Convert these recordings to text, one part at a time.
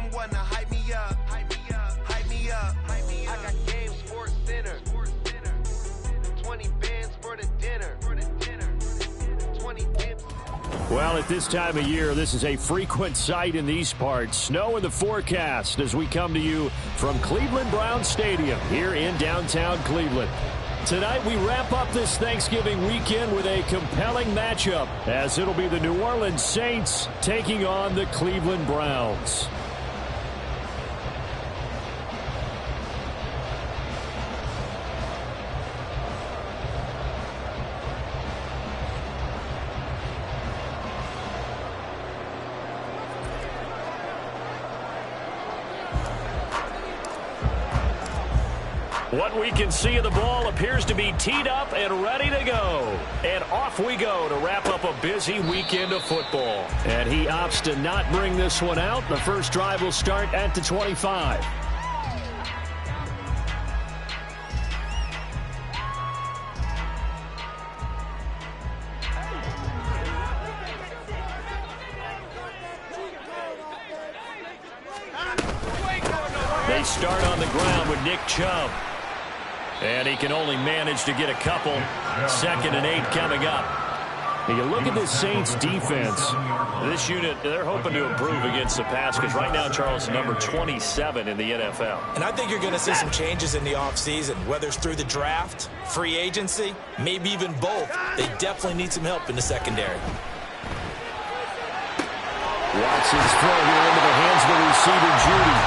someone to hype me up. Hype me up. Hype me up. Hype me up. I got Game Sports Center. 20 bands for the dinner. 20 dips. Well, at this time of year, this is a frequent sight in these parts. Snow in the forecast as we come to you from Cleveland Browns Stadium here in downtown Cleveland. Tonight, we wrap up this Thanksgiving weekend with a compelling matchup, as it'll be the New Orleans Saints taking on the Cleveland Browns. What we can see of the ball appears to be teed up and ready to go. And off we go to wrap up a busy weekend of football. And he opts to not bring this one out. The first drive will start at the 25. They start on the ground with Nick Chubb. And he can only manage to get a couple. 2nd and 8 coming up. And you look at this Saints defense. This unit, they're hoping to improve against the pass because right now, Charles, number 27 in the NFL. And I think you're going to see some changes in the offseason, whether it's through the draft, free agency, maybe even both. They definitely need some help in the secondary. Watson's throw here into the hands of the receiver, Judy.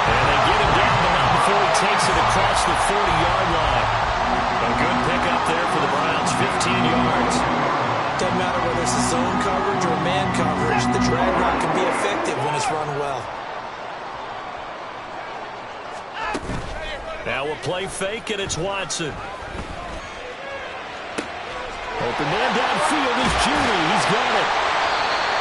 And they get him down the mountain before he takes it across the 40-yard line. A good pickup there for the Browns, 15 yards. Doesn't matter whether it's a zone coverage or man coverage, the drag route can be effective when it's run well. Now a play fake, and it's Watson. Open man downfield is Judy. He's got it.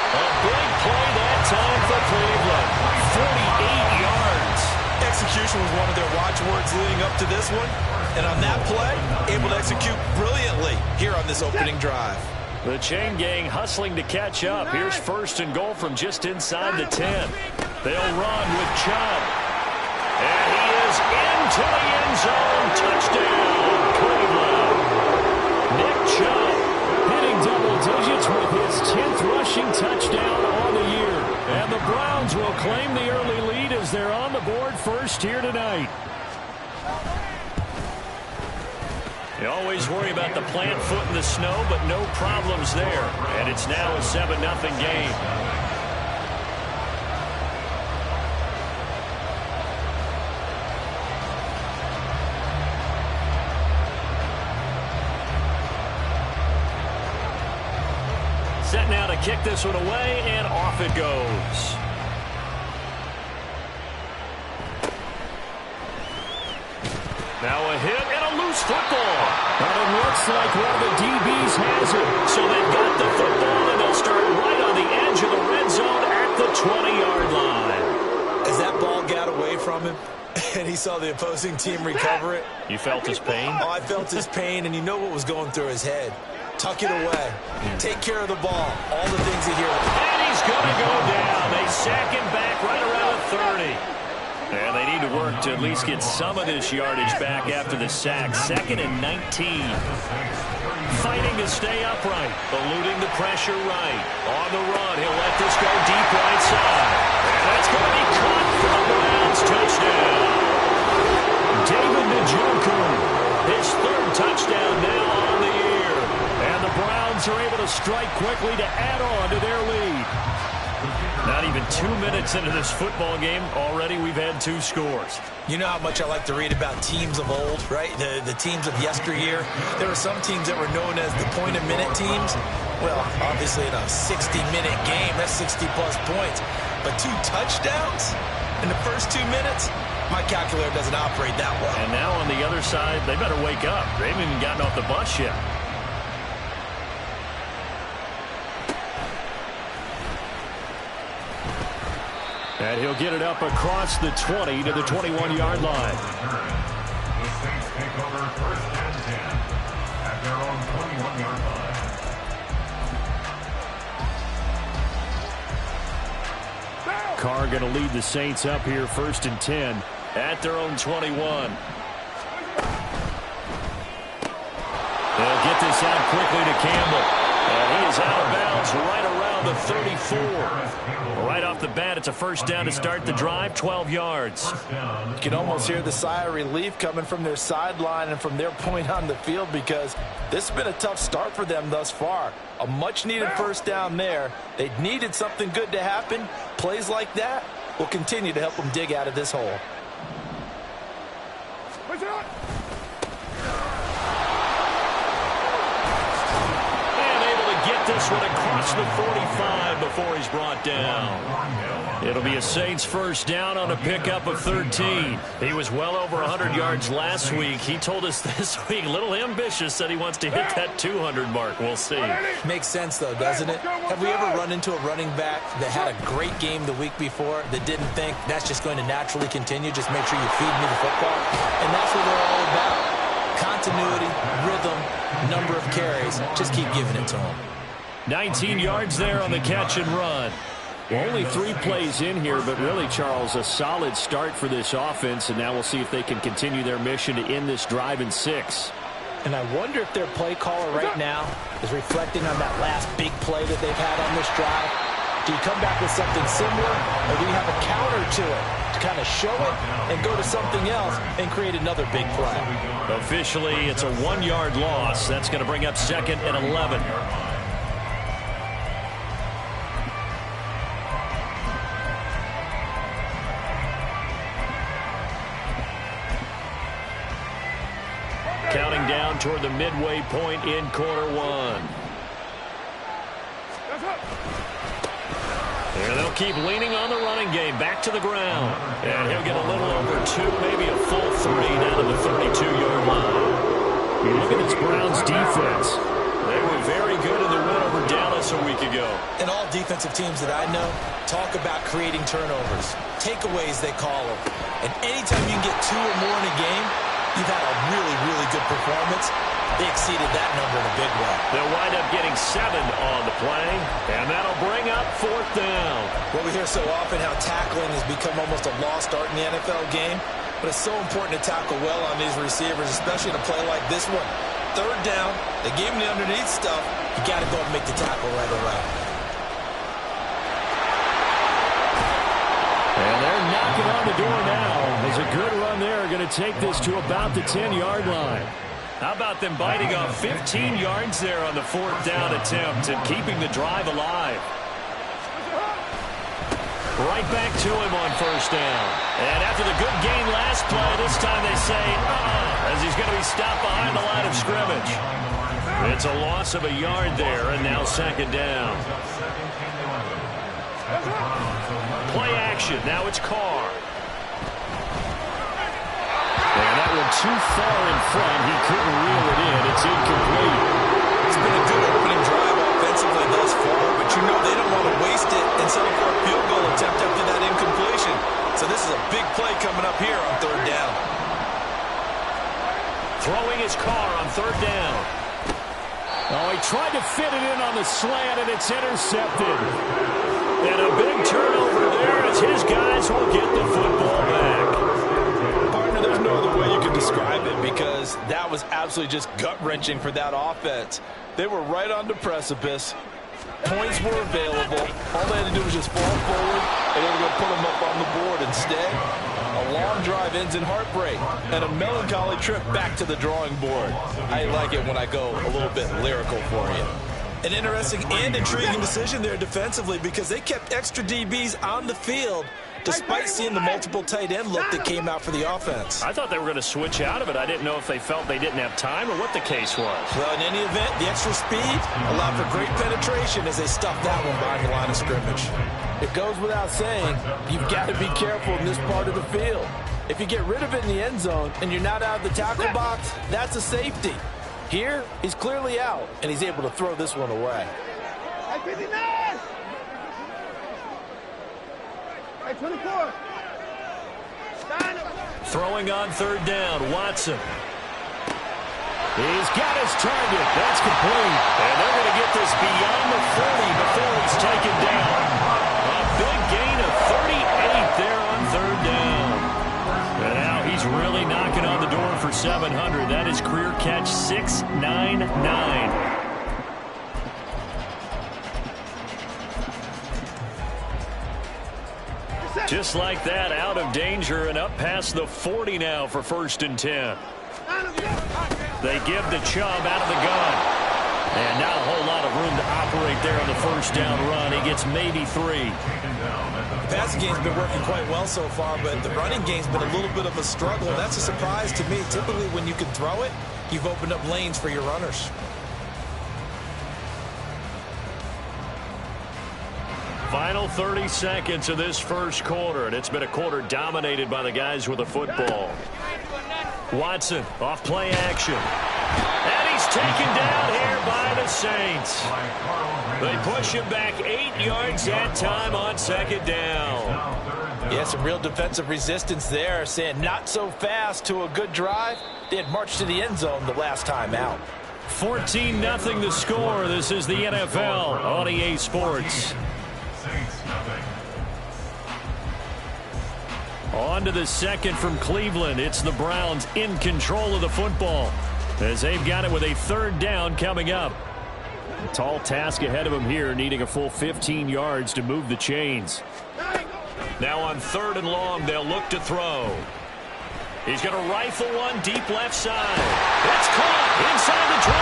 A big play that time for Cleveland. 48 yards. Execution was one of their watchwords leading up to this one. And on that play, able to execute brilliantly here on this opening drive. The chain gang hustling to catch up. Here's 1st and goal from just inside the 10. They'll run with Chubb. And he is into the end zone. Touchdown, Cleveland. Nick Chubb hitting double digits with his 10th rushing touchdown on the year. And the Browns will claim the early lead as they're on the board first here tonight. You always worry about the plant foot in the snow, but no problems there. And it's now a 7-0 game. Set now to kick this one away, and off it goes. Now a hit and a loose football. But it looks like one of the DBs has it. So they've got the football, and they'll start right on the edge of the red zone at the 20-yard line. As that ball got away from him, and he saw the opposing team recover it. You felt his pain? Oh, I felt his pain, and you know what was going through his head. Tuck it away. Take care of the ball. All the things you hear. And he's going to go down. They sack him back right around the 30. And they need to work to at least get some of this yardage back after the sack. 2nd and 19. Fighting to stay upright. Eluding the pressure right. On the run. He'll let this go deep right side. And that's going to be caught for the Browns. Touchdown. David Njoku. His 3rd touchdown now on the year. And the Browns are able to strike quickly to add on to their lead. Not even 2 minutes into this football game, already we've had 2 scores. You know how much I like to read about teams of old, right? The teams of yesteryear. There were some teams that were known as the point-a-minute teams. Well, obviously in a 60-minute game, that's 60-plus points. But 2 touchdowns in the first 2 minutes? My calculator doesn't operate that well. And now on the other side, they better wake up. They haven't even gotten off the bus yet. And he'll get it up across the 20 to the 21-yard line. The Saints take over 1st and 10 at their own 21-yard line. Down! Carr going to lead the Saints up here 1st and 10 at their own 21. They'll get this out quickly to Campbell. And he is out of bounds right around the 34. Right off the bat, it's a first down to start the drive, 12 yards. You can almost hear the sigh of relief coming from their sideline and from their point on the field, because this has been a tough start for them thus far. A much-needed first down there. They needed something good to happen. Plays like that will continue to help them dig out of this hole. This one across the 45 before he's brought down. It'll be a Saints first down on a pickup of 13. He was well over 100 yards last week. He told us this week, a little ambitious, said he wants to hit that 200 mark. We'll see. Makes sense, though, doesn't it? Have we ever run into a running back that had a great game the week before that didn't think that's just going to naturally continue? Just make sure you feed me the football. And that's what they're all about. Continuity, rhythm, number of carries. Just keep giving it to them. 19 yards there on the catch and run. Well, only 3 plays in here, but really, Charles, a solid start for this offense, and now we'll see if they can continue their mission to end this drive in 6. And I wonder if their play caller right now is reflecting on that last big play that they've had on this drive. Do you come back with something similar, or do you have a counter to it to kind of show it and go to something else and create another big play? Officially, it's a 1-yard loss. That's going to bring up 2nd and 11. Counting down toward the midway point in quarter 1. And they'll keep leaning on the running game. Back to the ground. And he'll get a little over 2, maybe a full 3 down to the 32-yard line. You look at this Browns defense. They were very good in the win over Dallas a week ago. And all defensive teams that I know talk about creating turnovers. Takeaways, they call them. And anytime you can get 2 or more in a game, you've had a really, really good performance. They exceeded that number in a big way. They'll wind up getting 7 on the play, and that'll bring up 4th down. Well, we hear so often how tackling has become almost a lost art in the NFL game, but it's so important to tackle well on these receivers, especially in a play like this one. 3rd down, they gave him the underneath stuff. You got to go and make the tackle right away. And they're knocking on the door now. There's a good run there. Going to take this to about the 10-yard line. How about them biting off 15 yards there on the 4th down attempt and keeping the drive alive? Right back to him on 1st down. And after the good gain last play, this time they say, as he's going to be stopped behind the line of scrimmage. It's a loss of a yard there, and now 2nd down. Play action. Now it's Carr. And that one too far in front. He couldn't reel it in. It's incomplete. It's been a good opening drive offensively thus far, but you know they don't want to waste it and settle for a field goal attempt after that incompletion. So this is a big play coming up here on 3rd down. Throwing his Carr on 3rd down. Oh, he tried to fit it in on the slant, and it's intercepted. And a big turnover there as his guys will get the football back. Partner, there's no other way you can describe it, because that was absolutely just gut-wrenching for that offense. They were right on the precipice. Points were available. All they had to do was just fall forward, and they were going to put them up on the board. Instead, a long drive ends in heartbreak and a melancholy trip back to the drawing board. I like it when I go a little bit lyrical for you. An interesting and intriguing decision there defensively, because they kept extra DBs on the field despite seeing the multiple tight end look that came out for the offense. I thought they were going to switch out of it. I didn't know if they felt they didn't have time or what the case was. Well, in any event, the extra speed allowed for great penetration as they stuffed that one behind the line of scrimmage. It goes without saying, you've got to be careful in this part of the field. If you get rid of it in the end zone and you're not out of the tackle box, that's a safety. Here, he's clearly out, and he's able to throw this one away. Throwing on 3rd down, Watson. He's got his target. That's complete. And they're going to get this beyond the 40 before he's taken down. A big gain of for 700. That is career catch 699. Just like that, out of danger and up past the 40 now for 1st and 10. They give the Chubb out of the gun. And not a whole lot of room to operate there on the 1st down run. He gets maybe 3. The passing game's been working quite well so far, but the running game's been a little bit of a struggle. That's a surprise to me. Typically, when you can throw it, you've opened up lanes for your runners. Final 30 seconds of this first quarter, and it's been a quarter dominated by the guys with the football. Watson off play action. And he's taken down here by the Saints. They push him back 8 yards that time on 2nd down. Yeah, some real defensive resistance there, saying not so fast to a good drive. They had marched to the end zone the last time out. 14-0 the score. This is the NFL on EA Sports. On to the second from Cleveland. It's the Browns in control of the football as they've got it with a 3rd down coming up. A tall task ahead of them here, needing a full 15 yards to move the chains. Now on 3rd and long, they'll look to throw. He's going to rifle one deep left side. It's caught inside the 25.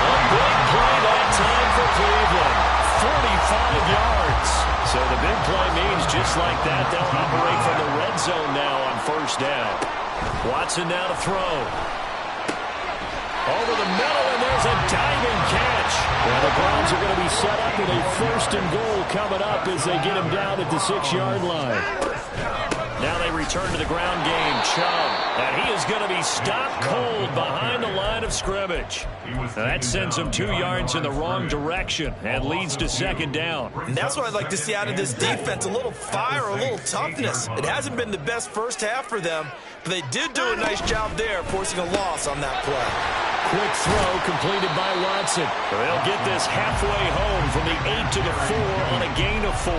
A big play that time for Cleveland. 45 yards. So the big play means just like that, they'll operate from the red zone now on 1st down. Watson now to throw. Over the middle, and there's a diving catch. Well, the Browns are going to be set up with a 1st and goal coming up as they get him down at the 6-yard line. Now they return to the ground game. Chubb, and he is going to be stopped cold behind the line of scrimmage. That sends him 2 yards in the wrong direction and leads to 2nd down. And that's what I'd like to see out of this defense, a little fire, a little toughness. It hasn't been the best first half for them, but they did do a nice job there, forcing a loss on that play. Quick throw completed by Watson. They'll get this halfway home from the 8 to the 4 on a gain of 4.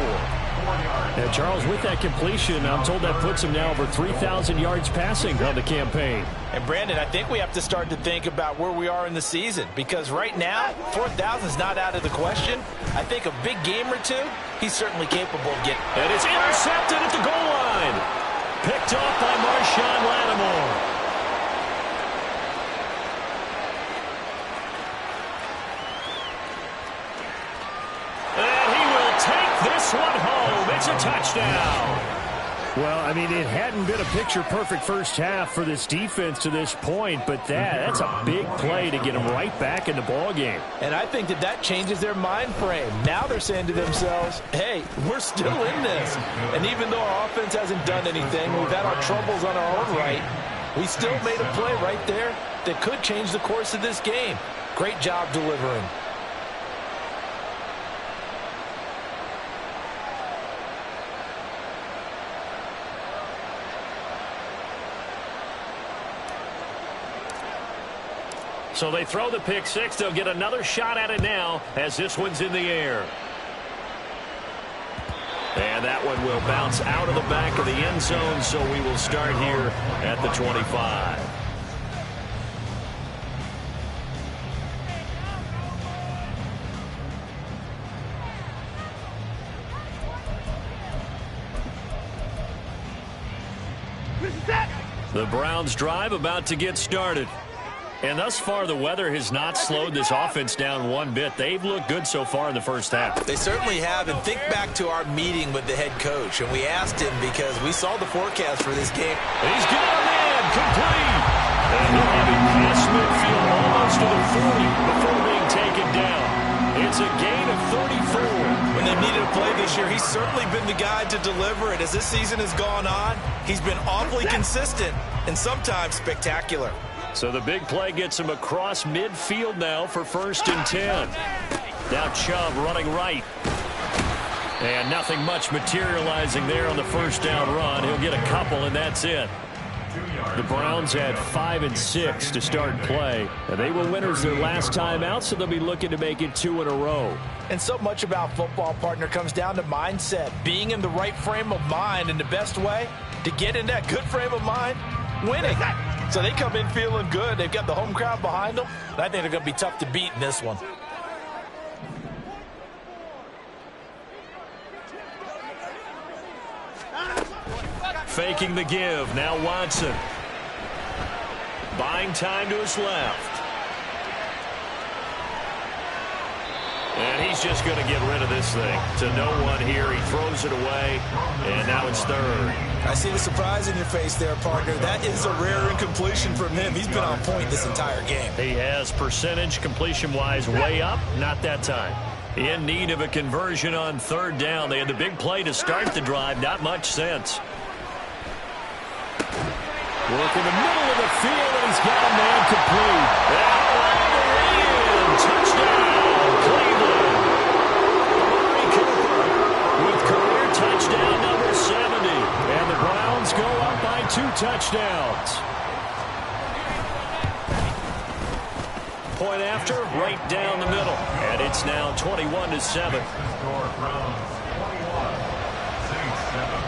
And Charles, with that completion, I'm told that puts him now over 3,000 yards passing on the campaign. And Brandon, I think we have to start to think about where we are in the season, because right now, 4,000 is not out of the question. I think a big game or two, he's certainly capable of getting. And it's intercepted at the goal line. Picked off by Marshawn Lattimore. This one home. It's a touchdown. Well, I mean, it hadn't been a picture-perfect first half for this defense to this point, but that's a big play to get them right back in the ballgame. And I think that changes their mind frame. Now they're saying to themselves, hey, we're still in this. And even though our offense hasn't done anything, we've had our troubles on our own right, we still made a play right there that could change the course of this game. Great job delivering. So they throw the pick six. They'll get another shot at it now as this one's in the air. And that one will bounce out of the back of the end zone, so we will start here at the 25. The Browns drive about to get started. And thus far, the weather has not slowed this offense down one bit. They've looked good so far in the first half. They certainly have. And think back to our meeting with the head coach. And we asked him because we saw the forecast for this game. He's got a man complete. And he'll have it past midfield almost to the 40 before being taken down. It's a gain of 34. When they've needed a play this year, he's certainly been the guy to deliver it. As this season has gone on, he's been awfully consistent and sometimes spectacular. So the big play gets him across midfield now for 1st and 10. Now Chubb running right. And nothing much materializing there on the first down run. He'll get a couple, and that's it. The Browns had 5 and 6 to start play. And they were winners their last time out, so they'll be looking to make it 2 in a row. And so much about football, partner, comes down to mindset. Being in the right frame of mind, and the best way to get in that good frame of mind winning. So they come in feeling good. They've got the home crowd behind them. And I think they're going to be tough to beat in this one. Faking the give. Now Watson. Buying time to his left. And he's just going to get rid of this thing. To no one here. He throws it away. And now it's third. I see the surprise in your face there, partner. That is a rare incompletion from him. He's been on point this entire game. He has percentage completion-wise way up. Not that time. In need of a conversion on third down. They had the big play to start the drive. Not much sense. Work in the middle of the field, and he's got a man complete. And around the way-in. Touchdown, Cleveland. Amari Cooper with career touchdown number 70. And the Browns go up by 2 touchdowns. Point after, right down the middle. And it's now 21-7. Score Browns 21, Saints 7.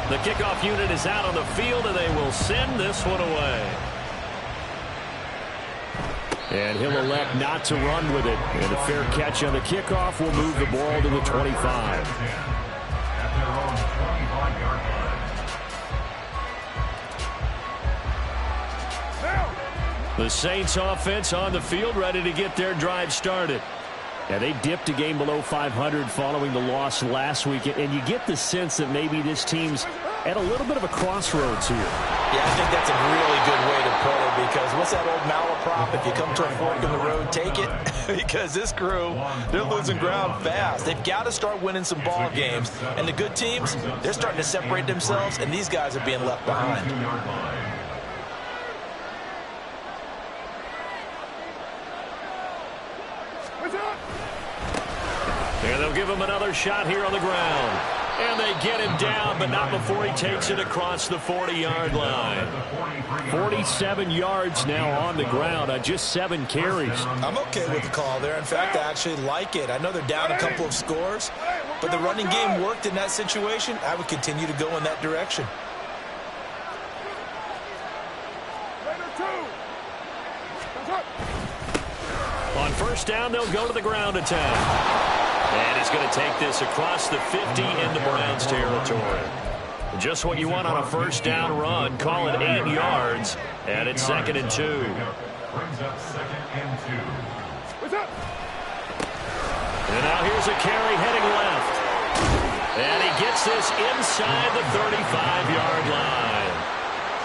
The kickoff unit is out on the field, and they will send this one away. And he'll elect not to run with it. And a fair catch on the kickoff will move the ball to the 25. At their own 25-yard line. The Saints offense on the field, ready to get their drive started. Yeah, they dipped a game below 500 following the loss last week, and you get the sense that maybe this team's at a little bit of a crossroads here. Yeah, I think that's a really good way to put it, because what's that old malaprop? If you come to a fork in the road, take it. Because this crew, they're losing ground fast. They've got to start winning some ball games. And the good teams, they're starting to separate themselves, and these guys are being left behind. And they'll give him another shot here on the ground. And they get him down, but not before he takes it across the 40-yard line. 47 yards now on the ground on just 7 carries. I'm okay with the call there. In fact, I actually like it. I know they're down a couple of scores, but the running game worked in that situation. I would continue to go in that direction. On first down, they'll go to the ground attack. And he's going to take this across the 50 into Browns territory. Just what you want on a first down run. Call it 8 yards. And it's 2nd and 2. Brings up 2nd and 2. And now here's a carry heading left. And he gets this inside the 35-yard line.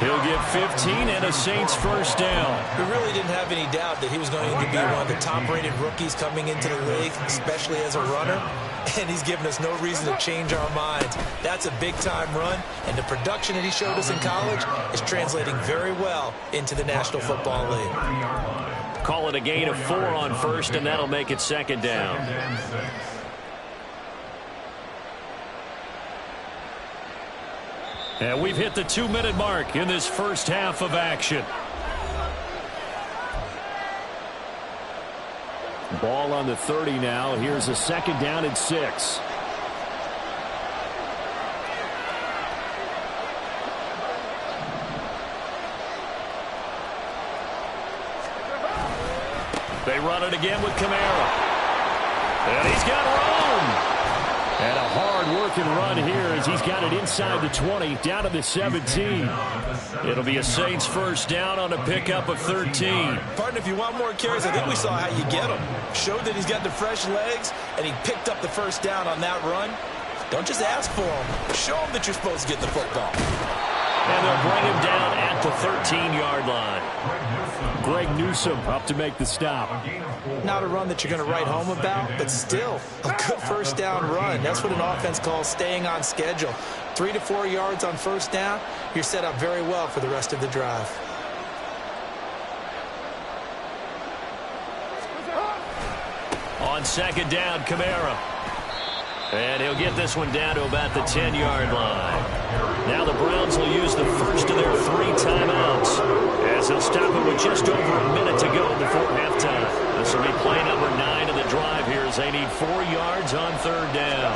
He'll get 15 and a Saints first down. We really didn't have any doubt that he was going to be one of the top-rated rookies coming into the league, especially as a runner. And he's given us no reason to change our minds. That's a big-time run, and the production that he showed us in college is translating very well into the National Football League. Call it a gain of 4 on first, and that'll make it 2nd down. 2nd and 6. And we've hit the 2-minute mark in this first half of action. Ball on the 30 now. Here's a 2nd down and 6. They run it again with Kamara. And he's got room. And a hard-working run here as he's got it inside the 20, down to the 17. It'll be a Saints first down on a pickup of 13. Partner, if you want more carries, I think we saw how you get them. Showed that he's got the fresh legs, and he picked up the first down on that run. Don't just ask for him. Show him that you're supposed to get the football. And they'll bring him down at the 13-yard line. Greg Newsome up to make the stop. Not a run that you're going to write home about, but still a good first down run. That's what an offense calls staying on schedule. 3 to 4 yards on first down, you're set up very well for the rest of the drive. On 2nd down, Kamara. And he'll get this one down to about the 10-yard line. Now the Browns will use the first of their 3 timeouts as they'll stop it with just over a minute to go before halftime. This will be play number 9 of the drive here as they need 4 yards on third down.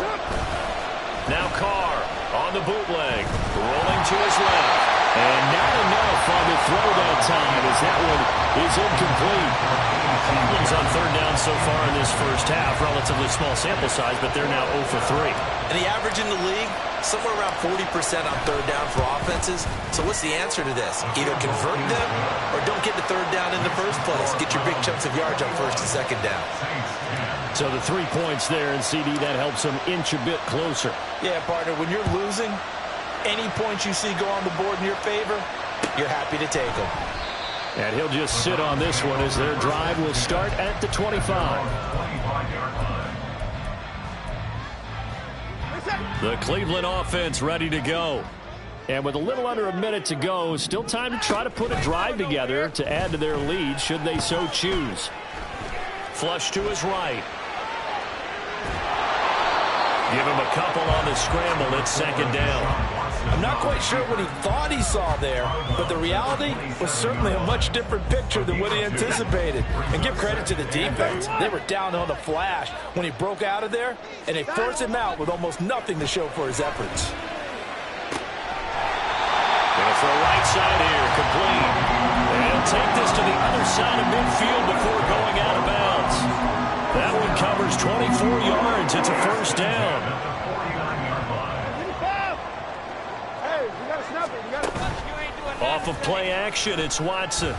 Now Carr on the bootleg, rolling to his left. And not enough on the throw that time as that one is incomplete. Cleveland's on third down so far in this first half. Relatively small sample size, but they're now 0 for 3. And the average in the league, somewhere around 40% on third down for offenses. So what's the answer to this? Either convert them or don't get the third down in the first place. Get your big chunks of yards on first and second down. So the 3 points there, and CD, that helps them inch a bit closer. Yeah, partner, when you're losing, any points you see go on the board in your favor, you're happy to take them. And he'll just sit on this one as their drive will start at the 25. The Cleveland offense ready to go. And with a little under a minute to go, still time to try to put a drive together to add to their lead should they so choose. Flush to his right. Give him a couple on the scramble. It's second down. I'm not quite sure what he thought he saw there, but the reality was certainly a much different picture than what he anticipated. And give credit to the defense. They were down on the flash when he broke out of there, and they forced him out with almost nothing to show for his efforts. Going for a right side here, complete. And he'll take this to the other side of midfield before going out of bounds. That one covers 24 yards. It's a first down. Off of play action, it's Watson.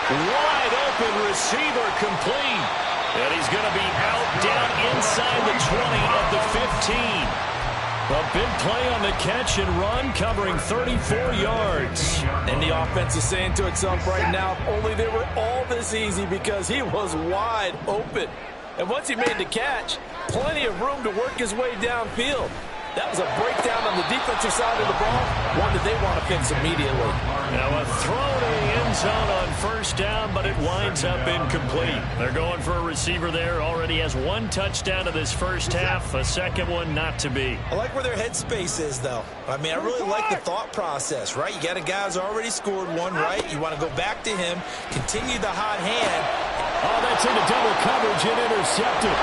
Wide open receiver, complete. And he's going to be out down inside the 20 at the 15. A big play on the catch and run, covering 34 yards. And the offense is saying to itself right now, if only they were all this easy, because he was wide open. And once he made the catch, plenty of room to work his way downfield. That was a breakdown on the defensive side of the ball, one that they want to fix immediately. Now a throw to the end zone on first down, but it winds up incomplete. They're going for a receiver there. Already has one touchdown of this first half, a second one not to be. I like where their headspace is, though. I mean, I really like the thought process, right? You got a guy who's already scored one, right? You want to go back to him, continue the hot hand. Oh, that's into double coverage and intercepted.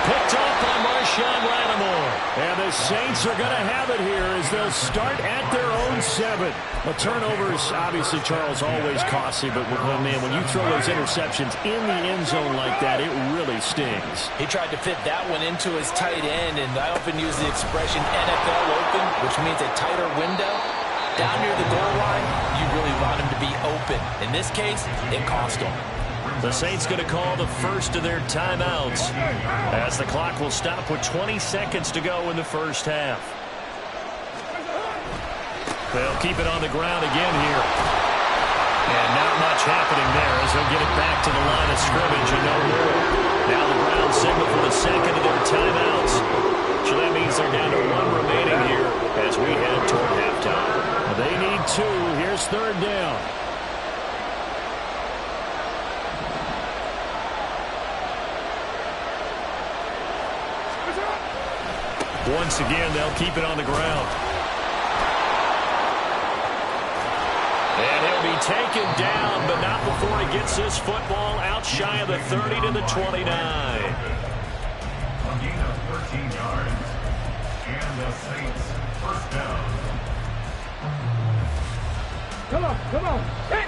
Picked off by Marshawn Lattimore. And the Saints are going to have it here as they'll start at their own 7. The turnovers, obviously, Charles, always costly, but man, when you throw those interceptions in the end zone like that, it really stings. He tried to fit that one into his tight end, and I often use the expression NFL open, which means a tighter window. Down near the goal line, you really want him to be open. In this case, it cost him. The Saints going to call the first of their timeouts as the clock will stop with 20 seconds to go in the first half. They'll keep it on the ground again here. And not much happening there as they'll get it back to the line of scrimmage and no more. Now the Browns signal for the second of their timeouts. So that means they're down to 1 remaining here as we head toward halftime. They need 2. Here's third down. Once again, they'll keep it on the ground. And he'll be taken down, but not before he gets this football out shy of the 30 to the 29. A gain of 13 yards. And the Saints first down. Come on. Hey!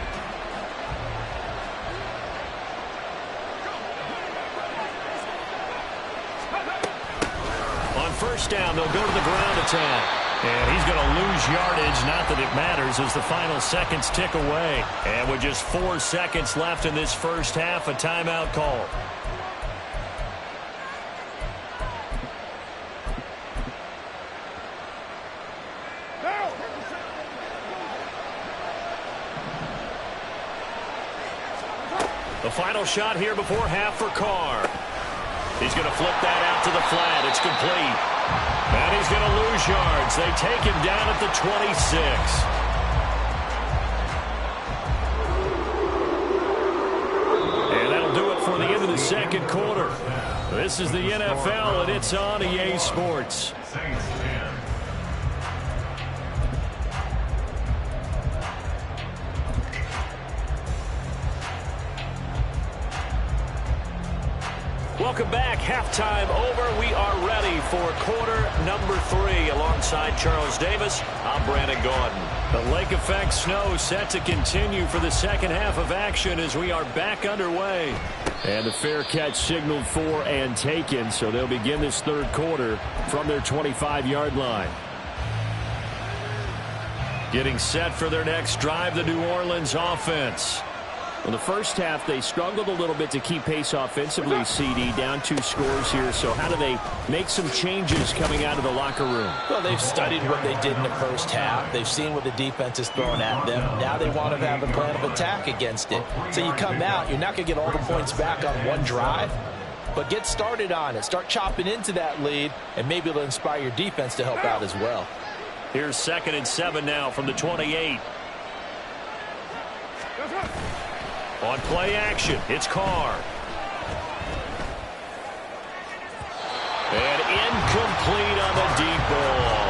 First down, they'll go to the ground attack. And he's going to lose yardage. Not that it matters as the final seconds tick away. And with just 4 seconds left in this first half, a timeout call. The final shot here before half for Carr. He's going to flip that out to the flat. It's complete. And he's going to lose yards. They take him down at the 26. And that'll do it for the end of the second quarter. This is the NFL, and it's on EA Sports. Saints 10. Welcome back. Halftime over. We are ready for quarter number 3. Alongside Charles Davis, I'm Brandon Gaudin. The lake effect snow set to continue for the second half of action as we are back underway. And the fair catch signaled for and taken, so they'll begin this third quarter from their 25-yard line. Getting set for their next drive, the New Orleans offense. In the first half, they struggled a little bit to keep pace offensively, CD, down 2 scores here. So how do they make some changes coming out of the locker room? Well, they've studied what they did in the first half. They've seen what the defense is throwing at them. Now they want to have a plan of attack against it. So you come out, you're not going to get all the points back on one drive, but get started on it. Start chopping into that lead, and maybe it'll inspire your defense to help out as well. Here's 2nd and 7 now from the 28. On play action, it's Carr. And incomplete on the deep ball.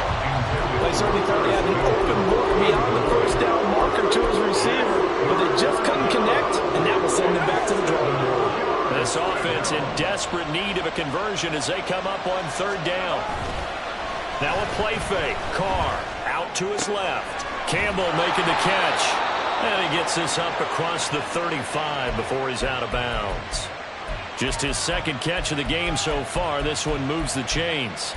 They certainly thought they had an open look beyond the first down marker to his receiver, but they just couldn't connect, and that will send them back to the drawing board. This offense in desperate need of a conversion as they come up on 3rd down. Now a play fake. Carr out to his left. Campbell making the catch. And he gets this up across the 35 before he's out of bounds. Just his 2nd catch of the game so far. This one moves the chains.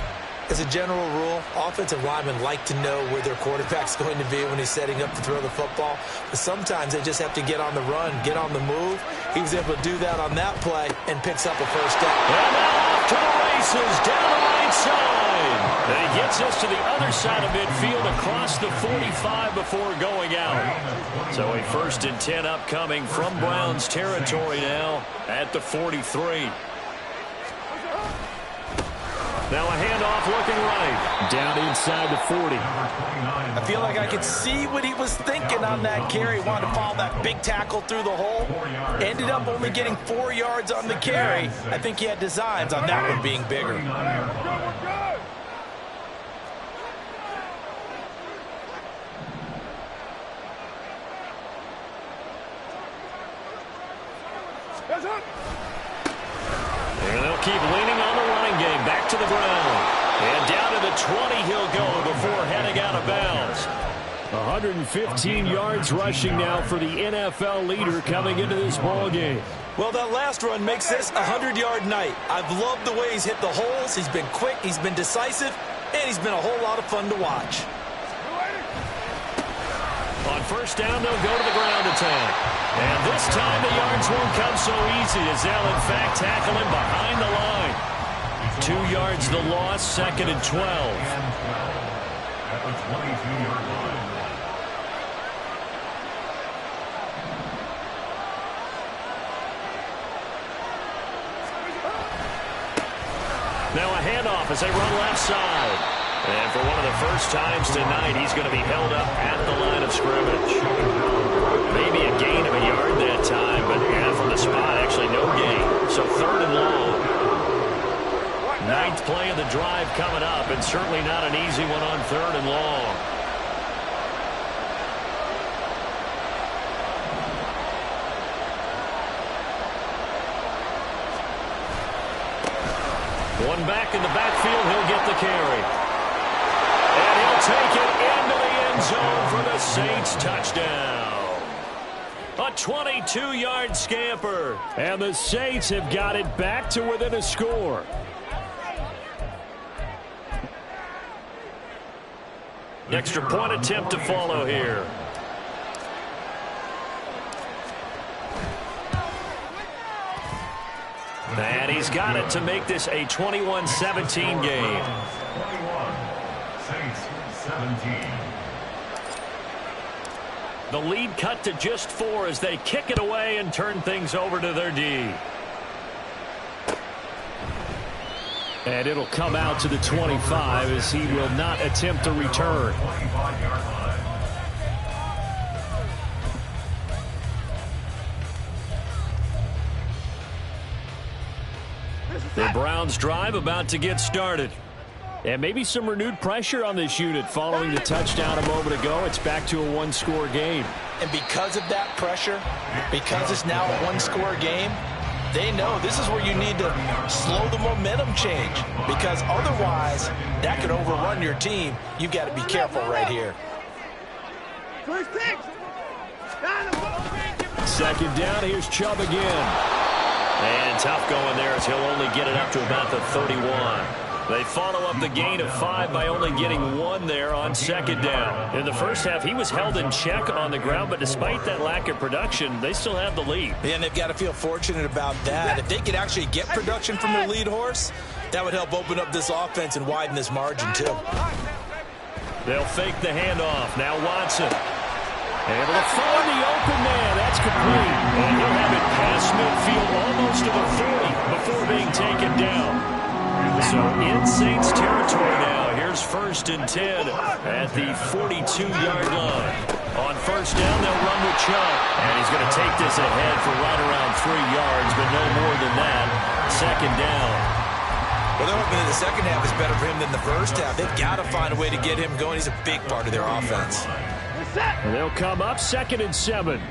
As a general rule, offensive linemen like to know where their quarterback's going to be when he's setting up to throw the football. But sometimes they just have to get on the run, get on the move. He was able to do that on that play and picks up a first down. And now off to the races, down the right side. And he gets us to the other side of midfield across the 45 before going out. So a 1st and 10 upcoming from Browns territory now at the 43. Now a handoff looking right. Down inside the 40. I feel like I could see what he was thinking on that carry. Wanted to follow that big tackle through the hole. Ended up only getting 4 yards on the carry. I think he had designs on that one being bigger. And they'll keep leaning on the running game. Back to the ground. And down to the 20 he'll go before heading out of bounds. 115 yards rushing now for the NFL leader coming into this ball game. Well, that last run makes this a 100-yard night. I've loved the way he's hit the holes. He's been quick, he's been decisive, and he's been a whole lot of fun to watch. On 1st down, they'll go to the ground attack. And this time the yards won't come so easy as they'll, in fact, tackle him behind the line. 2 yards the loss, 2nd and 12. At the 22-yard line. Now a handoff as they run left side. And for one of the first times tonight, he's going to be held up at the line of scrimmage. Maybe a gain of a yard that time, but from the spot, actually no gain. So 3rd and long. 9th play of the drive coming up, and certainly not an easy one on 3rd and long. One back in the backfield, he'll get the carry. And he'll take it into the end zone for the Saints touchdown. A 22-yard scamper. And the Saints have got it back to within a score. Extra point attempt to follow here. And he's got it to make this a 21-17 game. 21, Saints 17. The lead cut to just 4 as they kick it away and turn things over to their D. And it'll come out to the 25 as he will not attempt to return. 25-yard line. The Browns drive about to get started. And maybe some renewed pressure on this unit following the touchdown a moment ago. It's back to a 1-score game. And because of that pressure, because it's now a 1-score game, They know this is where you need to slow the momentum change, because otherwise that could overrun your team. You've got to be careful right here. Second down, here's Chubb again. And tough going there as he'll only get it up to about the 31. They follow up the gain of 5 by only getting 1 there on second down. In the first half, he was held in check on the ground, but despite that lack of production, they still have the lead. Yeah, and they've got to feel fortunate about that. If they could actually get production from their lead horse, that would help open up this offense and widen this margin too. They'll fake the handoff. Now Watson. Able to find the open man. That's complete. And he'll have it past midfield almost to the 40 before being taken down. So in Saints territory now. Here's 1st and 10 at the 42-yard line. On first down, they'll run with Chubb. And he's going to take this ahead for right around 3 yards, but no more than that. Second down. Well, they're hoping that the second half is better for him than the first half. They've got to find a way to get him going. He's a big part of their offense. And they'll come up 2nd and 7.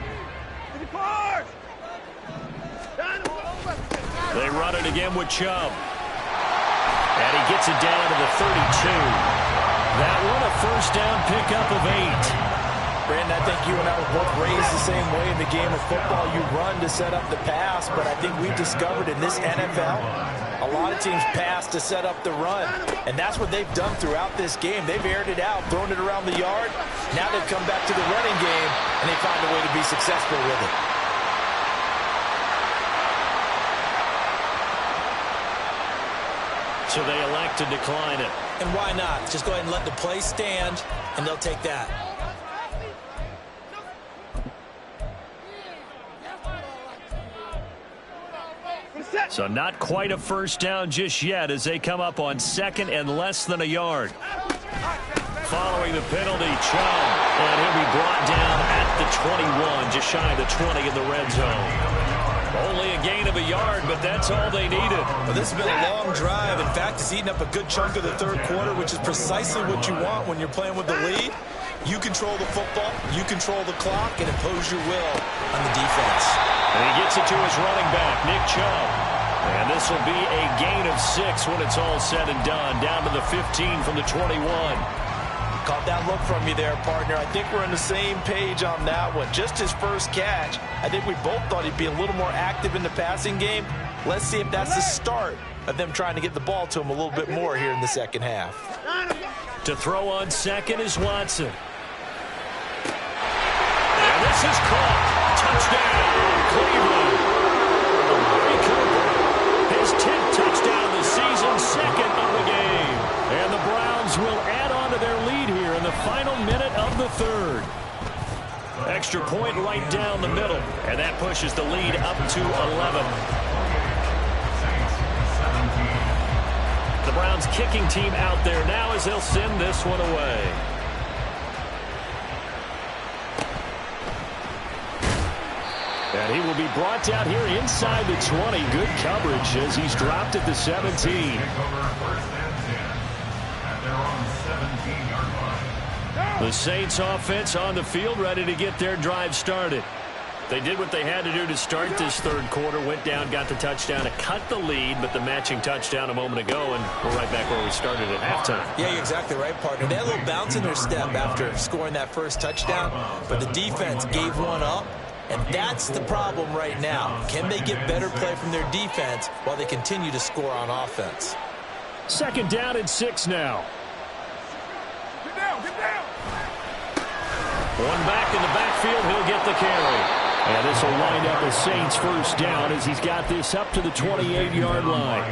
They run it again with Chubb. And he gets it down to the 32. That one a first down pickup of 8. Brandon, I think you and I were both raised the same way in the game of football. You run to set up the pass, but I think we've discovered in this NFL, a lot of teams pass to set up the run, and that's what they've done throughout this game. They've aired it out, thrown it around the yard. Now they've come back to the running game, and they find a way to be successful with it. So they elect to decline it. And why not? Just go ahead and let the play stand, and they'll take that. So not quite a first down just yet as they come up on 2nd and less than a yard. Following the penalty, Chubb, and he'll be brought down at the 21, just shy of the 20 in the red zone. Only a gain of a yard, but that's all they needed. Well, this has been a long drive. In fact, it's eaten up a good chunk of the third quarter, which is precisely what you want when you're playing with the lead. You control the football, you control the clock, and impose your will on the defense. And he gets it to his running back, Nick Chubb. And this will be a gain of 6 when it's all said and done, down to the 15 from the 21. Caught that look from you there, partner. I think we're on the same page on that one. Just his first catch. I think we both thought he'd be a little more active in the passing game. Let's see if that's the start of them trying to get the ball to him a little bit more here in the second half. To throw on 2nd is Watson. And this is caught. Touchdown, Cleveland. Amari Cooper, his 10th touchdown of the season, 2nd of the game. And the Browns will add on to their lead here in the final minute of the 3rd. Extra point right down the middle, and that pushes the lead up to 11. The Browns kicking team out there now as they'll send this one away. And he will be brought down here inside the 20. Good coverage as he's dropped at the 17. The Saints offense on the field ready to get their drive started. They did what they had to do to start this third quarter. Went down, got the touchdown to cut the lead, but the matching touchdown a moment ago, and we're right back where we started at halftime. Yeah, you're exactly right, partner. They had a little bounce in their step after scoring that first touchdown, but the defense gave one up. And that's the problem right now. Can they get better play from their defense while they continue to score on offense? 2nd down and 6 now. Get down, get down. One back in the backfield, he'll get the carry. And this will wind up a Saints first down as he's got this up to the 28-yard line.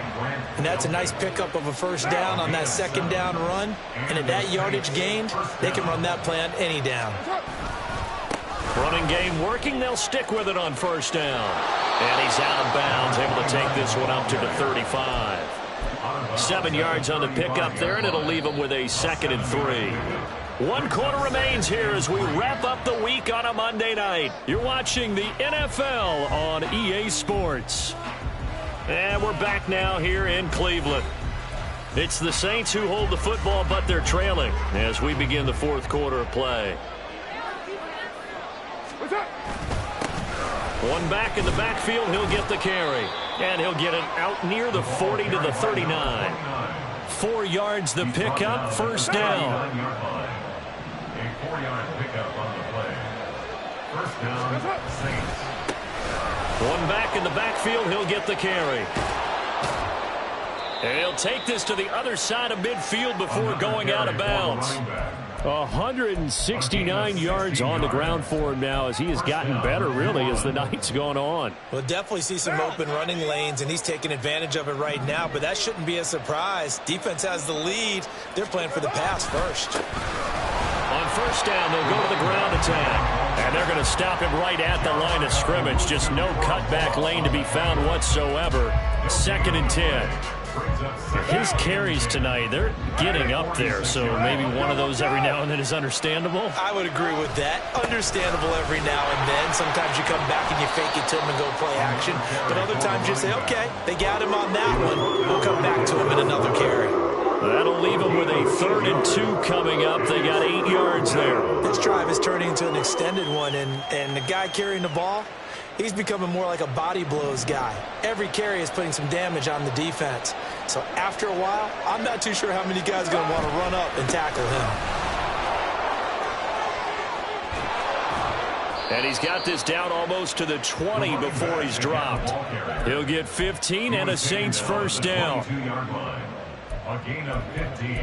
And that's a nice pickup of a first down on that 2nd down run. And at that yardage gained, they can run that play on any down. Running game working. They'll stick with it on first down. And he's out of bounds, able to take this one up to the 35. 7 yards on the pickup there, and it'll leave him with a 2nd and 3. 1 quarter remains here as we wrap up the week on a Monday night. You're watching the NFL on EA Sports. And we're back now here in Cleveland. It's the Saints who hold the football, but they're trailing as we begin the 4th quarter of play. One back in the backfield, he'll get the carry. And he'll get it out near the 40 to the 39. 4 yards the pickup, first down. A 4-yard pickup on the play. First down, Saints. One back in the backfield, he'll get the carry. And he'll take this to the other side of midfield before going out of bounds. 169 yards on the ground for him now as he has gotten better, really, as the night's gone on. We'll definitely see some open running lanes, and he's taking advantage of it right now, but that shouldn't be a surprise. Defense has the lead. They're playing for the pass first. On first down, they'll go to the ground attack. And they're going to stop him right at the line of scrimmage. Just no cutback lane to be found whatsoever. 2nd and 10. His carries tonight, they're getting up there, so maybe one of those every now and then is understandable. I would agree with that. Understandable every now and then. Sometimes you come back and you fake it to him and go play action. But other times you say, okay, they got him on that one. We'll come back to him in another carry. That'll leave them with a 3rd and 2 coming up. They got 8 yards there. This drive is turning into an extended one, and the guy carrying the ball, he's becoming more like a body blows guy. Every carry is putting some damage on the defense. So after a while, I'm not too sure how many guys are going to want to run up and tackle him. And he's got this down almost to the 20 before he's dropped. He'll get 15 and a Saints first down. A gain of 15.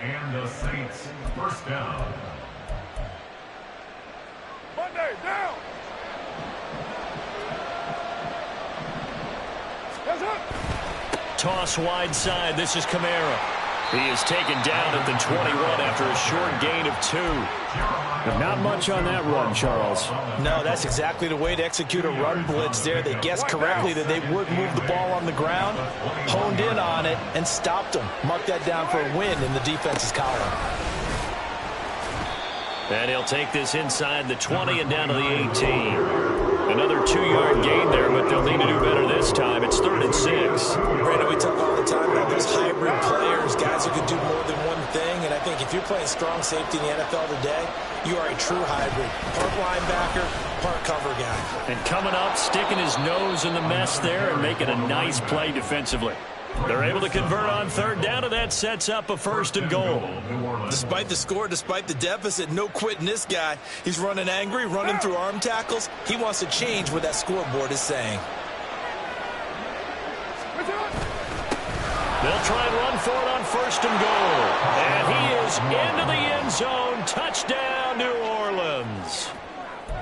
And the Saints first down. Monday, down. Yes, sir. Toss wide side. This is Kamara. He is taken down at the 21 after a short gain of 2. Not much on that run, Charles. No, that's exactly the way to execute a run blitz there. They guessed correctly that they would move the ball on the ground, honed in on it, and stopped them. Mark that down for a win in the defense's column. And he'll take this inside the 20 and down to the 18. Another 2-yard gain there, but they'll need to do better this time. It's 3rd and 6. Brandon, we talk all the time about those hybrid players, guys who can do more than one thing. And I think if you're playing strong safety in the NFL today, you are a true hybrid. Part linebacker, part cover guy. And coming up, sticking his nose in the mess there and making a nice play defensively. They're able to convert on 3rd down, and that sets up a 1st and goal. Despite the score, despite the deficit, no quitting this guy. He's running angry, running through arm tackles. He wants to change what that scoreboard is saying. They'll try and run for it on 1st and goal. And he is into the end zone. Touchdown, New Orleans.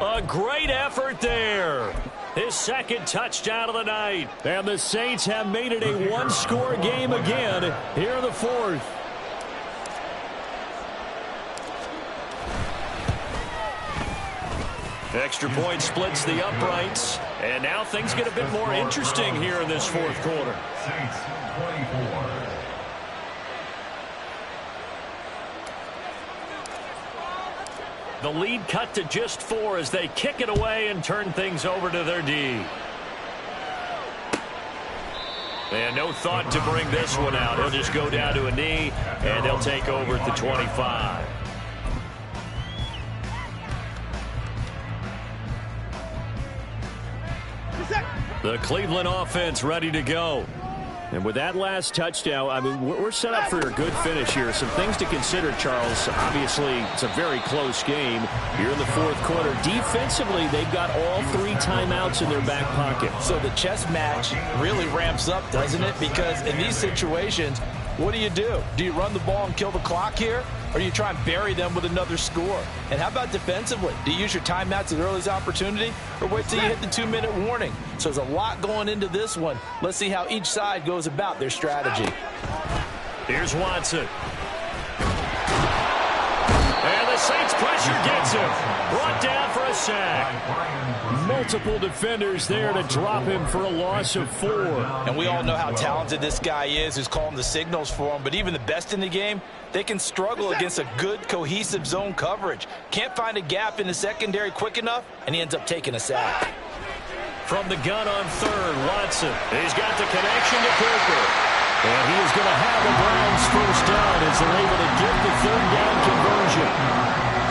A great effort there. His 2nd touchdown of the night. And the Saints have made it a 1-score game again here in the 4th. Extra point splits the uprights. And now things get a bit more interesting here in this 4th quarter. Saints 24. The lead cut to just 4 as they kick it away and turn things over to their D. And no thought to bring this one out. He'll just go down to a knee, and they'll take over at the 25. The Cleveland offense ready to go. And with that last touchdown, I mean, we're set up for a good finish here. Some things to consider, Charles. Obviously, it's a very close game here in the 4th quarter. Defensively, they've got all 3 timeouts in their back pocket. So the chess match really ramps up, doesn't it? Because in these situations, what do? Do you run the ball and kill the clock here? Or do you try and bury them with another score? And how about defensively? Do you use your timeouts at the earliest opportunity? Or wait till you hit the 2-minute warning? So there's a lot going into this one. Let's see how each side goes about their strategy. Here's Watson. And the Saints pressure gets him. Brought down for a sack. Multiple defenders there to drop him for a loss of 4. And we all know how talented this guy is who's calling the signals for him. But even the best in the game, they can struggle against a good, cohesive zone coverage. Can't find a gap in the secondary quick enough, and he ends up taking a sack. From the gun on 3rd, Watson. He's got the connection to Cooper. And he is going to have the Browns first down as they're able to get the 3rd down conversion.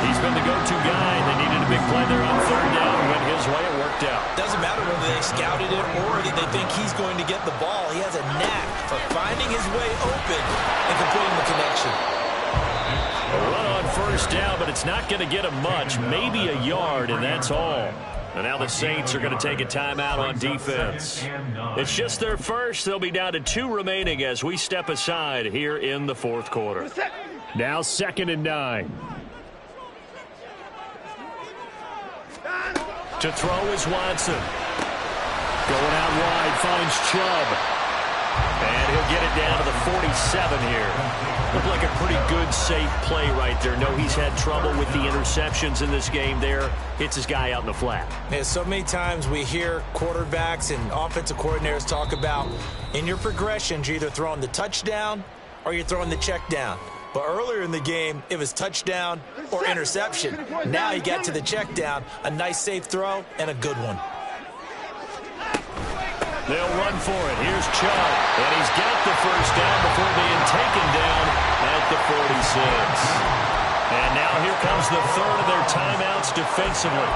He's been the go-to guy. They needed a big play there on third down. Went his way. It worked out. Doesn't matter whether they scouted it or that they think he's going to get the ball. He has a knack for finding his way open and completing the connection. A run on first down, but it's not going to get him much. Maybe a yard, and that's all. And now the Saints are going to take a timeout on defense. It's just their first. They'll be down to 2 remaining as we step aside here in the fourth quarter. Now 2nd and 9. To throw is Watson. Going out wide, finds Chubb. And he'll get it down to the 47 here. Looked like a pretty good, safe play right there. No, he's had trouble with the interceptions in this game there. Hits his guy out in the flat. Yeah, so many times we hear quarterbacks and offensive coordinators talk about in your progressions, you're either throwing the touchdown or you're throwing the check down. But earlier in the game, it was touchdown or interception. Now he got to the check down, a nice safe throw, and a good one. They'll run for it. Here's Chubb. And he's got the first down before being taken down at the 46. And now here comes the third of their timeouts defensively.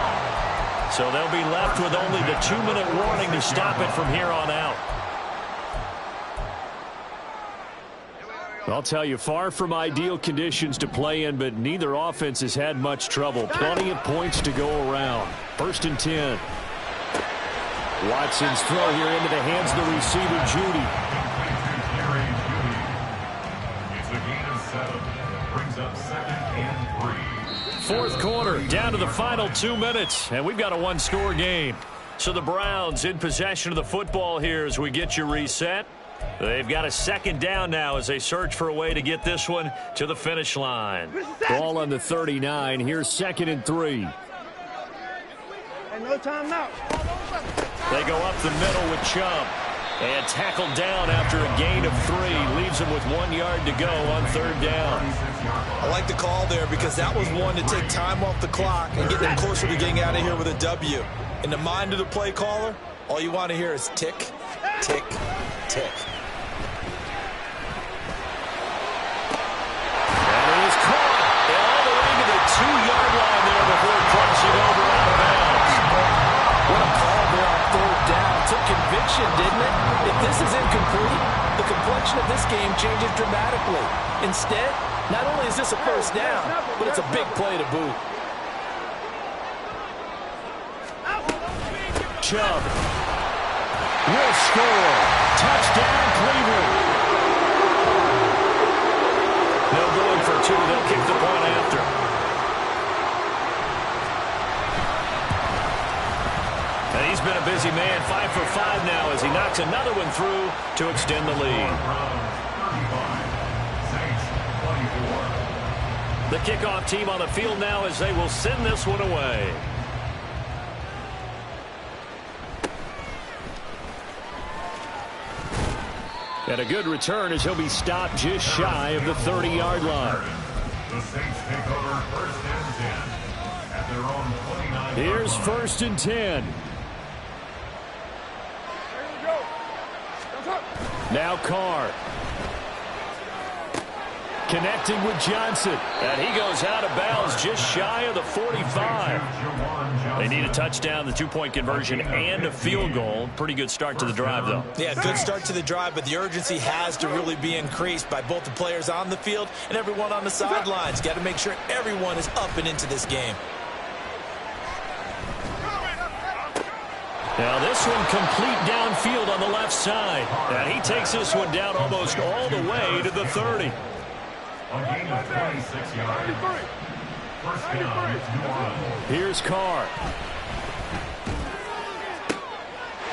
So they'll be left with only the 2-minute warning to stop it from here on out. I'll tell you, far from ideal conditions to play in, but neither offense has had much trouble. Plenty of points to go around. 1st and 10. Watson's throw here into the hands of the receiver, Judy. It's a gain of 7. Brings up 2nd and 3. Fourth quarter, down to the final 2 minutes, and we've got a 1-score game. So the Browns in possession of the football here as we get you reset. They've got a 2nd down now as they search for a way to get this one to the finish line. Ball on the 39. Here's 2nd and 3. And no timeout. They go up the middle with Chubb. And tackled down after a gain of 3. Leaves him with 1 yard to go on 3rd down. I like the call there because that was one to take time off the clock and get them closer to getting out of here with a W. In the mind of the play caller, all you want to hear is tick, tick, tick. And it is caught. And all the way to the 2-yard line there before crossing over out of bounds. What a call there on 3rd down. Took conviction, didn't it? If this is incomplete, the complexion of this game changes dramatically. Instead, not only is this a 1st down, but it's a big play to boot. Chubb will score. Touchdown, Cleveland. No going for 2. They'll kick the point after. And he's been a busy man. 5 for 5 now as he knocks another one through to extend the lead. The kickoff team on the field now as they will send this one away. And a good return as he'll be stopped just shy of the 30-yard line. The Saints take over 1st and 10 at their own 29. Here's 1st and 10. Now Carr. Connecting with Johnson. And he goes out of bounds just shy of the 45. They need a touchdown, the 2-point conversion, and a field goal. Pretty good start to the drive, though. Yeah, good start to the drive, but the urgency has to really be increased by both the players on the field and everyone on the sidelines. Got to make sure everyone is up and into this game. Now this one complete downfield on the left side. And he takes this one down almost all the way to the 30. A gain of 26 yards. 1st down, New Orleans. Here's Carr.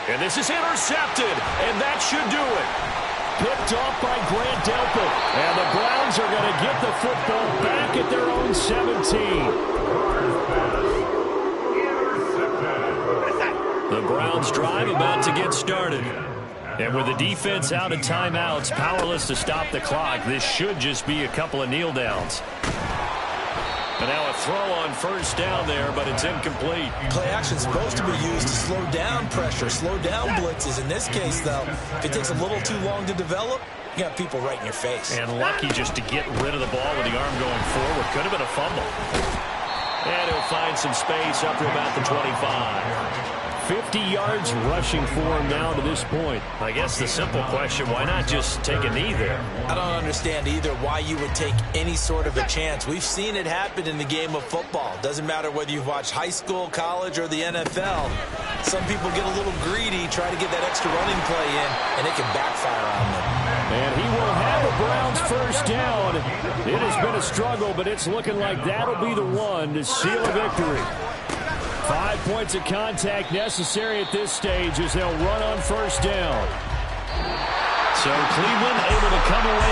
And this is intercepted. And that should do it. Picked off by Grant Delpit. And the Browns are going to get the football back at their own 17. The Browns drive about to get started. And with the defense out of timeouts, powerless to stop the clock, this should just be a couple of kneel downs. And now a throw on 1st down there, but it's incomplete. Play action is supposed to be used to slow down pressure, slow down blitzes. In this case, though, if it takes a little too long to develop, you got people right in your face. And lucky just to get rid of the ball with the arm going forward. Could have been a fumble. And he'll find some space up to about the 25. 50 yards rushing for him now to this point. I guess the simple question, why not just take a knee there? I don't understand either why you would take any sort of a chance. We've seen it happen in the game of football. Doesn't matter whether you've watched high school, college, or the NFL. Some people get a little greedy, try to get that extra running play in, and it can backfire on them. And he will have a Browns first down. It has been a struggle, but it's looking like that'll be the one to seal a victory. 5 points of contact necessary at this stage as they'll run on first down. So Cleveland able to come away